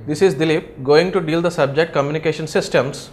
This is Dilip going to deal the subject communication systems.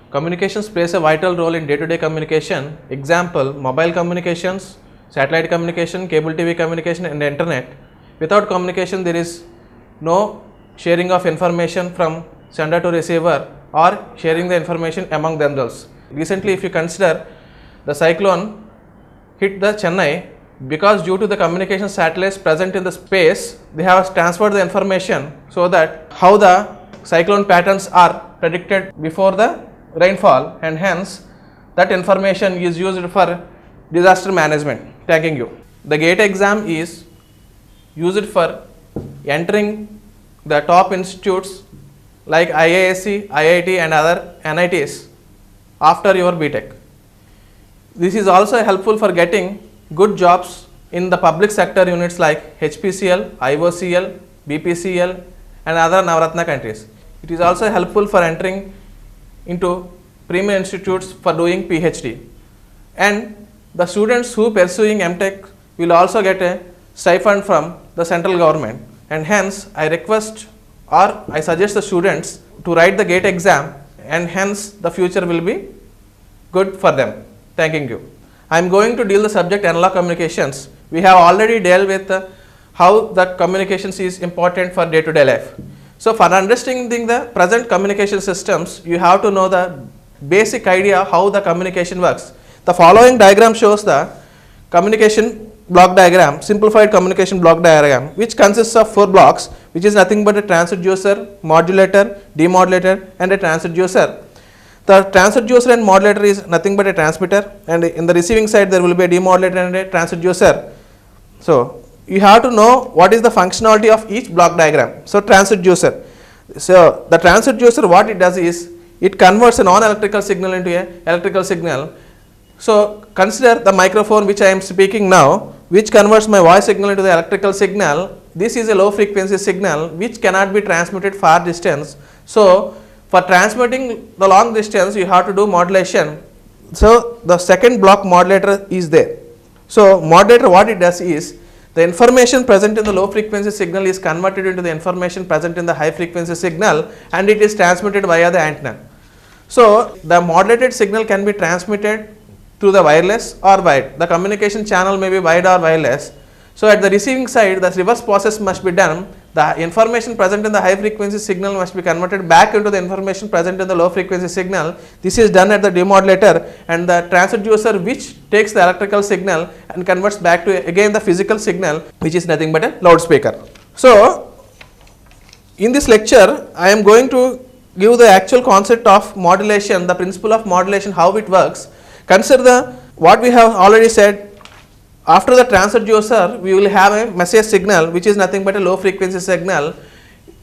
Communications plays a vital role in day-to-day communication. Example, mobile communications, satellite communication, cable TV communication and internet. Without communication there is no sharing of information from sender to receiver or sharing the information among themselves. Recently if you consider the cyclone hit the Chennai, because due to the communication satellites present in the space, they have transferred the information so that how the cyclone patterns are predicted before the rainfall, and hence that information is used for disaster management. Thanking you. The GATE exam is used for entering the top institutes like IISc, IIT and other NITs after your BTech. This is also helpful for getting good jobs in the public sector units like HPCL, IOCL, BPCL and other Navaratna countries. It is also helpful for entering into premier institutes for doing PhD. And the students who pursuing MTech will also get a stipend from the central government, and hence I request or I suggest the students to write the GATE exam, and hence the future will be good for them. Thanking you. I am going to deal the subject analog communications. We have already dealt with how the communications is important for day-to-day life. So for understanding the present communication systems, you have to know the basic idea how the communication works. The following diagram shows the communication block diagram, simplified communication block diagram, which consists of 4 blocks, which is nothing but a transducer, modulator, demodulator and a transducer. The transducer and modulator is nothing but a transmitter, and in the receiving side there will be a demodulator and a transducer. So you have to know what is the functionality of each block diagram. So transducer. So the transducer, what it does is it converts a non-electrical signal into a electrical signal. So consider the microphone which I am speaking now, which converts my voice signal into the electrical signal. This is a low frequency signal which cannot be transmitted far distance. So for transmitting the long distance you have to do modulation. So the second block modulator is there. So modulator, what it does is the information present in the low frequency signal is converted into the information present in the high frequency signal, and it is transmitted via the antenna. So the modulated signal can be transmitted through the wireless or wired. The communication channel may be wired or wireless. So at the receiving side the reverse process must be done. The information present in the high frequency signal must be converted back into the information present in the low frequency signal. This is done at the demodulator, and the transducer which takes the electrical signal and converts back to again the physical signal, which is nothing but a loudspeaker. So in this lecture I am going to give the actual concept of modulation, the principle of modulation, how it works. Consider what we have already said. After the transducer we will have a message signal which is nothing but a low frequency signal.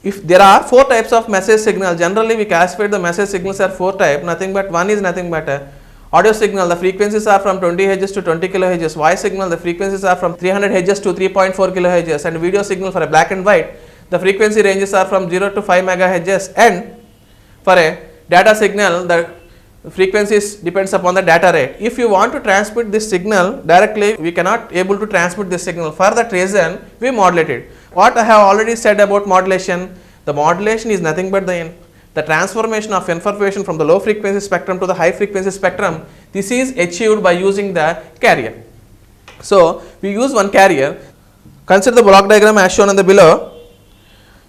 If there are 4 types of message signal, generally we classify the message signals are 4 types. One is nothing but a audio signal. The frequencies are from 20 Hz to 20 kHz. Voice signal, the frequencies are from 300 Hz to 3.4 kHz. And video signal for a black and white, the frequency ranges are from 0 to 5 MHz. And for a data signal, the frequencies depends upon the data rate. If you want to transmit this signal directly, we cannot able to transmit this signal. For that reason we modulate it. What I have already said about modulation, the modulation is nothing but the transformation of information from the low frequency spectrum to the high frequency spectrum. This is achieved by using the carrier. So we use one carrier. Consider the block diagram as shown on the below.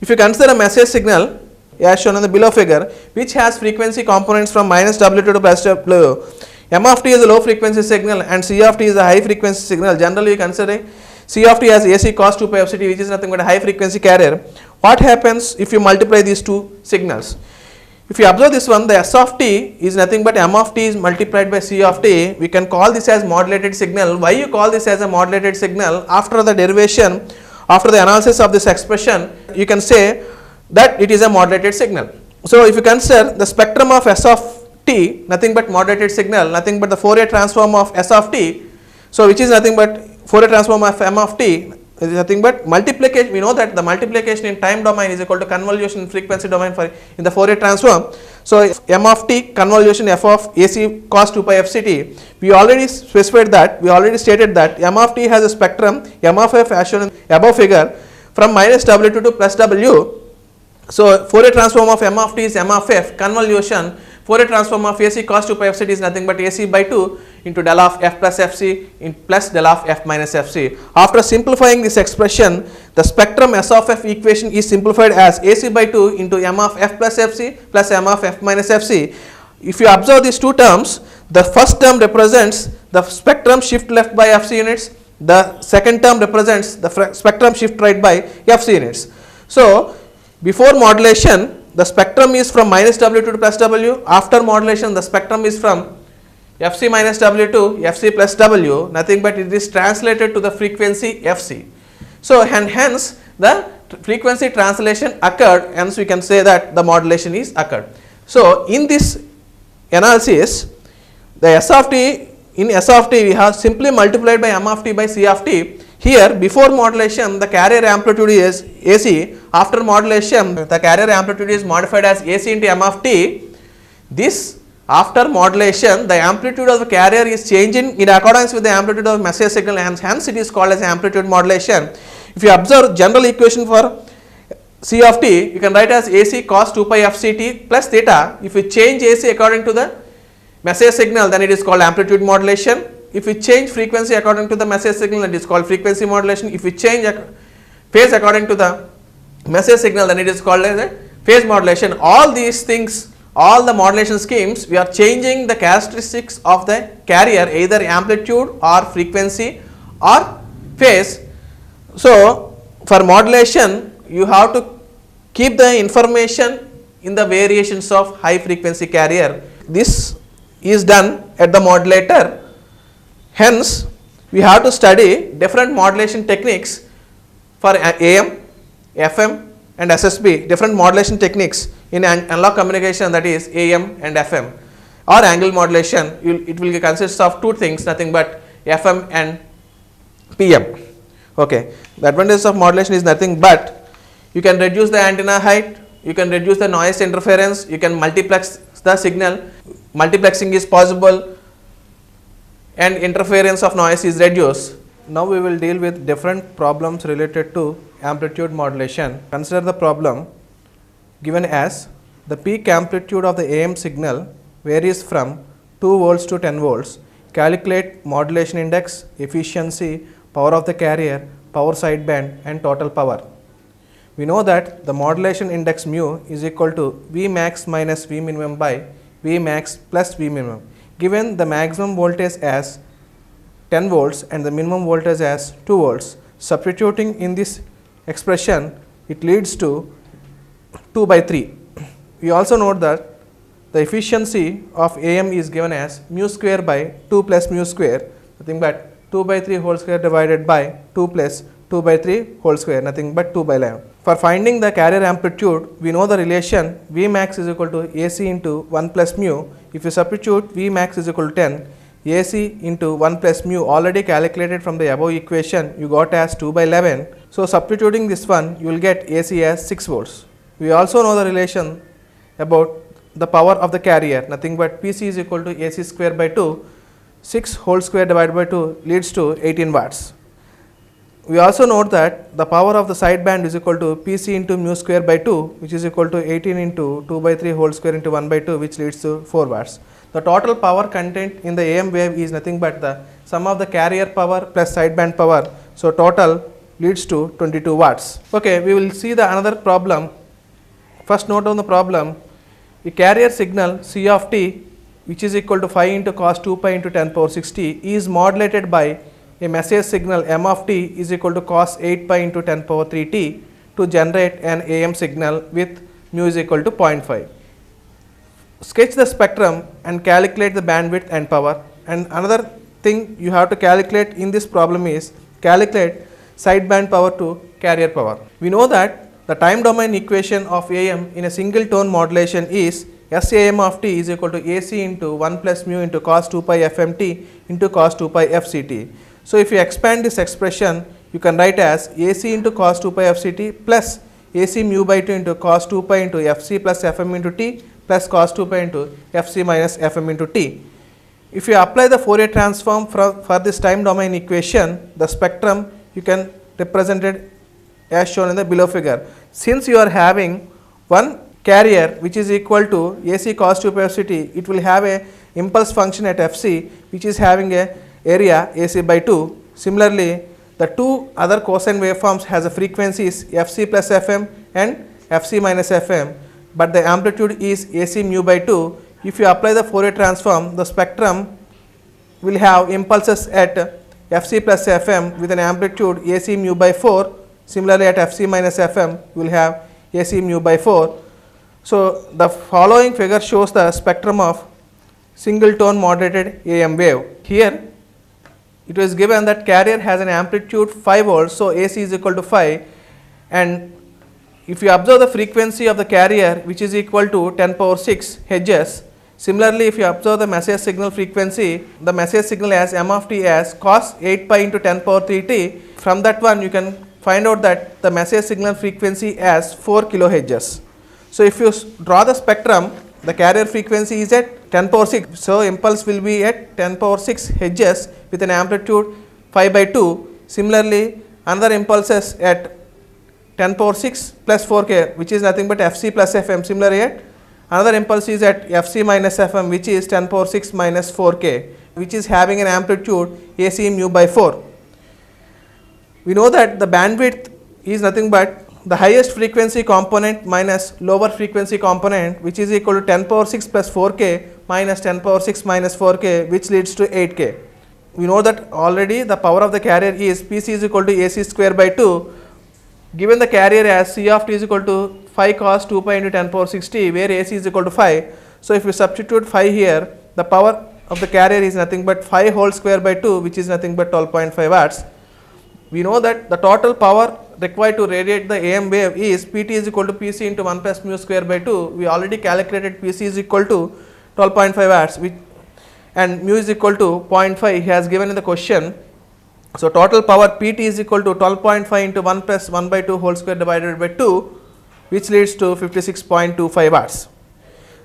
If you consider a message signal as shown in the below figure, which has frequency components from -W2 to +W. M of t is a low frequency signal and C of t is a high frequency signal. Generally you consider C of t as AC cos 2 pi of ct, which is nothing but a high frequency carrier. What happens if you multiply these two signals? If you observe this one, the S of t is nothing but M of t is multiplied by C of t. We can call this as modulated signal. Why you call this as a modulated signal? After the derivation, after the analysis of this expression, you can say that it is a modulated signal. So if you consider the spectrum of S of t, nothing but modulated signal, nothing but the Fourier transform of S of t, so which is nothing but Fourier transform of M of t is nothing but multiplication. We know that the multiplication in time domain is equal to convolution in frequency domain for in the Fourier transform. So M of t convolution f of AC cos 2 pi f ct, we already specified that, we already stated that M of t has a spectrum M of f as shown in above figure from -W2 to +W. So Fourier transform of m of t is m of f, convolution Fourier transform of AC cos 2 pi f c t is nothing but AC by 2 into del of f plus fc in plus del of f minus fc. After simplifying this expression, the spectrum S of f equation is simplified as AC by 2 into m of f plus fc plus m of f minus fc. If you observe these two terms, the first term represents the spectrum shift left by fc units, the second term represents the spectrum shift right by fc units. So before modulation, the spectrum is from minus w to plus w. After modulation, the spectrum is from fc minus w to fc plus w, nothing but it is translated to the frequency fc. So and hence the frequency translation occurred, hence we can say that the modulation is occurred. So in this analysis, the S of t, in S of t we have simply multiplied by m of t by c of t. Here before modulation the carrier amplitude is AC, after modulation the carrier amplitude is modified as AC into m of t. This after modulation the amplitude of the carrier is changing in accordance with the amplitude of message signal, hence it is called as amplitude modulation. If you observe general equation for C of t, you can write as AC cos 2 pi f c t plus theta. If you change AC according to the message signal, then it is called amplitude modulation. If we change frequency according to the message signal, it is called frequency modulation. If we change phase according to the message signal, then it is called as a phase modulation. All these things, all the modulation schemes, we are changing the characteristics of the carrier, either amplitude or frequency or phase. So for modulation, you have to keep the information in the variations of high frequency carrier. This is done at the modulator. Hence, we have to study different modulation techniques for AM, FM and SSB, different modulation techniques in analog communication, that is AM and FM, or angle modulation. It will consist of two things, nothing but FM and PM. Okay. The advantage of modulation is nothing but you can reduce the antenna height, you can reduce the noise interference, you can multiplex the signal, multiplexing is possible, and interference of noise is reduced. Now we will deal with different problems related to amplitude modulation. Consider the problem given as the peak amplitude of the AM signal varies from 2 volts to 10 volts. Calculate modulation index, efficiency, power of the carrier, power sideband and total power. We know that the modulation index mu is equal to V max minus V minimum by V max plus V minimum. Given the maximum voltage as 10 volts and the minimum voltage as 2 volts, substituting in this expression, it leads to 2 by 3. We also note that the efficiency of AM is given as mu square by 2 plus mu square, nothing but 2 by 3 whole square divided by 2 plus 2 by 3 whole square, nothing but 2 by 11. For finding the carrier amplitude, we know the relation V max is equal to AC into 1 plus mu. If you substitute V max is equal to 10, AC into 1 plus mu already calculated from the above equation, you got as 2 by 11. So substituting this one, you will get AC as 6 volts. We also know the relation about the power of the carrier, nothing but PC is equal to AC square by 2, 6 whole square divided by 2 leads to 18 watts. We also note that the power of the sideband is equal to PC into mu square by 2, which is equal to 18 into 2 by 3 whole square into 1 by 2, which leads to 4 watts. The total power content in the AM wave is nothing but the sum of the carrier power plus sideband power. So total leads to 22 watts. Okay, we will see the another problem. First note on the problem, a carrier signal C of t, which is equal to 5 into cos 2 pi into 10 power 60, is modulated by a message signal m of t is equal to cos 8 pi into 10 power 3 t to generate an AM signal with mu is equal to 0.5. Sketch the spectrum and calculate the bandwidth and power. And another thing you have to calculate in this problem is calculate sideband power to carrier power. We know that the time domain equation of AM in a single tone modulation is SAM of t is equal to AC into 1 plus mu into cos 2 pi FMT into cos 2 pi FCT. So if you expand this expression, you can write as AC into cos 2 pi FCT plus AC mu by 2 into cos 2 pi into FC plus FM into T plus cos 2 pi into FC minus FM into T. If you apply the Fourier transform for this time domain equation, the spectrum you can represent it as shown in the below figure. Since you are having one carrier which is equal to AC cos 2 pi f t, it will have a impulse function at Fc which is having a area AC by 2. Similarly, the two other cosine waveforms has a frequencies Fc plus Fm and Fc minus Fm, but the amplitude is AC mu by 2. If you apply the Fourier transform, the spectrum will have impulses at Fc plus Fm with an amplitude AC mu by 4. Similarly, at Fc minus Fm, you will have AC mu by 4. So, the following figure shows the spectrum of single tone modulated AM wave. Here, it was given that carrier has an amplitude 5 volts, so AC is equal to 5, and if you observe the frequency of the carrier which is equal to 10 power 6 Hz. Similarly, if you observe the message signal frequency, the message signal as m of t as cos 8 pi into 10 power 3 t. From that one you can find out that the message signal frequency as 4 kHz. So, if you draw the spectrum, the carrier frequency is at 10 power 6. So, impulse will be at 10 power 6 Hz with an amplitude 5 by 2. Similarly, another impulses at 10 power 6 plus 4k, which is nothing but Fc plus Fm. Similarly, at another impulse is at Fc minus Fm, which is 10 power 6 minus 4k, which is having an amplitude AC mu by 4. We know that the bandwidth is nothing but the highest frequency component minus lower frequency component, which is equal to 10 power 6 plus 4k minus 10 power 6 minus 4k, which leads to 8k. We know that already the power of the carrier is Pc is equal to AC square by 2. Given the carrier as C of t is equal to 5 cos 2 pi into 10 power 6 t, where AC is equal to 5. So, if we substitute 5 here, the power of the carrier is nothing but 5 whole square by 2, which is nothing but 12.5 watts. We know that the total power required to radiate the AM wave is Pt is equal to Pc into 1 plus mu square by 2. We already calculated Pc is equal to 12.5 watts and mu is equal to 0.5 he has given in the question. So, total power Pt is equal to 12.5 into 1 plus 1 by 2 whole square divided by 2, which leads to 56.25 watts.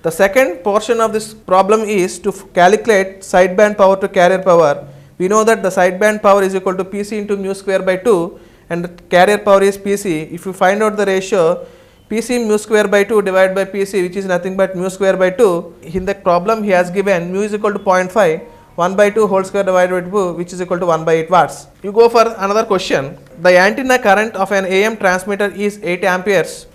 The second portion of this problem is to calculate sideband power to carrier power. We know that the sideband power is equal to Pc into mu square by 2 and the carrier power is Pc. If you find out the ratio, Pc mu square by 2 divided by Pc, which is nothing but mu square by 2. In the problem he has given mu is equal to 0.5, 1 by 2 whole square divided by 2, which is equal to 1 by 8 watts. You go for another question. The antenna current of an AM transmitter is 8 amperes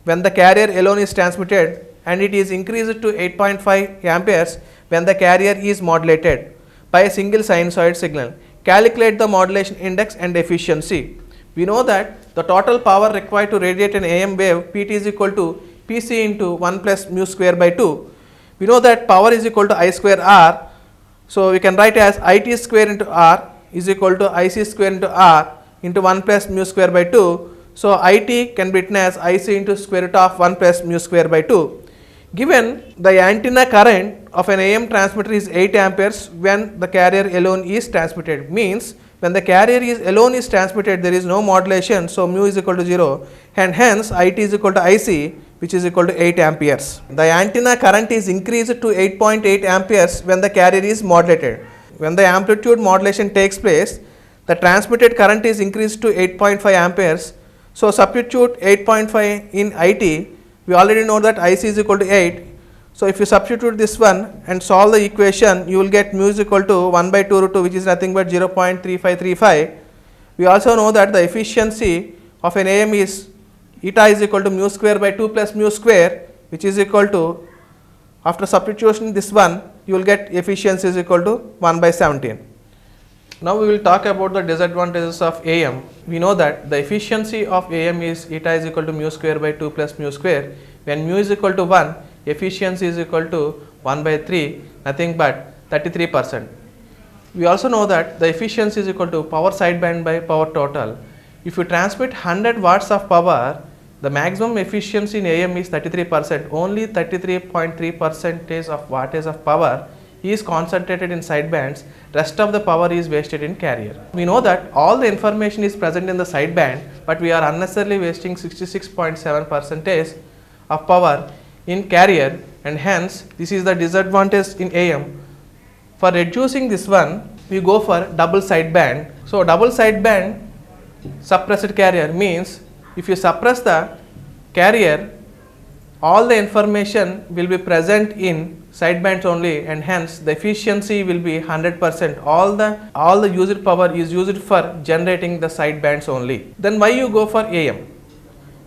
when the carrier alone is transmitted, and it is increased to 8.5 amperes when the carrier is modulated by a single sinusoid signal. Calculate the modulation index and efficiency. We know that the total power required to radiate an AM wave Pt is equal to Pc into 1 plus mu square by 2. We know that power is equal to I square R. So, we can write as IT square into R is equal to IC square into R into 1 plus mu square by 2. So, IT can be written as IC into square root of 1 plus mu square by 2. Given the antenna current of an AM transmitter is 8 amperes when the carrier alone is transmitted, means when the carrier is alone is transmitted, there is no modulation. So, mu is equal to 0 and hence IT is equal to IC, which is equal to 8 amperes. The antenna current is increased to 8.8 amperes when the carrier is modulated. When the amplitude modulation takes place, the transmitted current is increased to 8.5 amperes. So, substitute 8.5 in IT. We already know that IC is equal to 8. So, if you substitute this one and solve the equation, you will get mu is equal to 1 by 2 root 2, which is nothing but 0.3535. We also know that the efficiency of an AM is eta is equal to mu square by 2 plus mu square, which is equal to, after substitution this one, you will get efficiency is equal to 1 by 17. Now, we will talk about the disadvantages of AM. We know that the efficiency of AM is eta is equal to mu square by 2 plus mu square. When mu is equal to 1, efficiency is equal to 1 by 3, nothing but 33%. We also know that the efficiency is equal to power sideband by power total. If you transmit 100 watts of power, the maximum efficiency in AM is 33%. Only 33.3% of wattage of power is concentrated in sidebands, rest of the power is wasted in carrier. We know that all the information is present in the sideband, but we are unnecessarily wasting 66.7% of power in carrier, and hence this is the disadvantage in AM. For reducing this one, we go for double sideband. So, double sideband suppressed carrier means if you suppress the carrier all the information will be present in sidebands only, and hence the efficiency will be 100%. All the used power is used for generating the sidebands only. Then why you go for AM?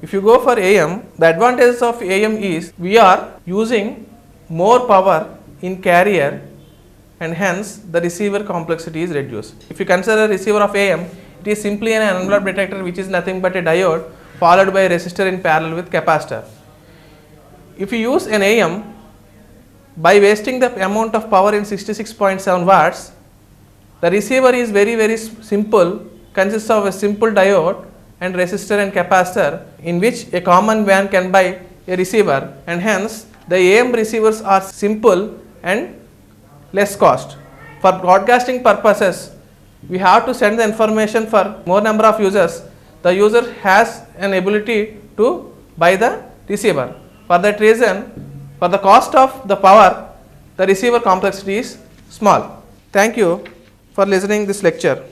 If you go for AM, the advantage of AM is we are using more power in carrier, and hence the receiver complexity is reduced. If you consider a receiver of AM, it is simply an envelope detector which is nothing but a diode followed by a resistor in parallel with capacitor. If you use an AM, by wasting the amount of power in 66.7 watts, the receiver is very simple, consists of a simple diode and resistor and capacitor, in which a common man can buy a receiver, and hence the AM receivers are simple and less cost. For broadcasting purposes, we have to send the information for more number of users. The user has an ability to buy the receiver. For that reason, for the cost of the power, the receiver complexity is small. Thank you for listening this lecture.